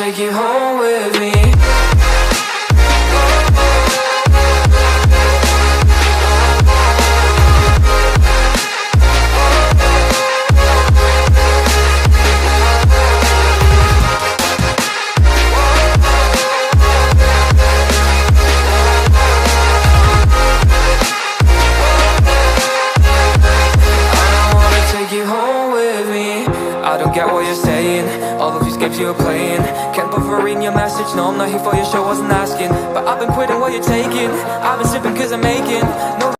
take you home with me. I don't get what you're saying, all of these games you're playing. Can't bother reading your message, no I'm not here for your show, wasn't asking. But I've been quitting what you're taking, I've been sipping cause I'm making no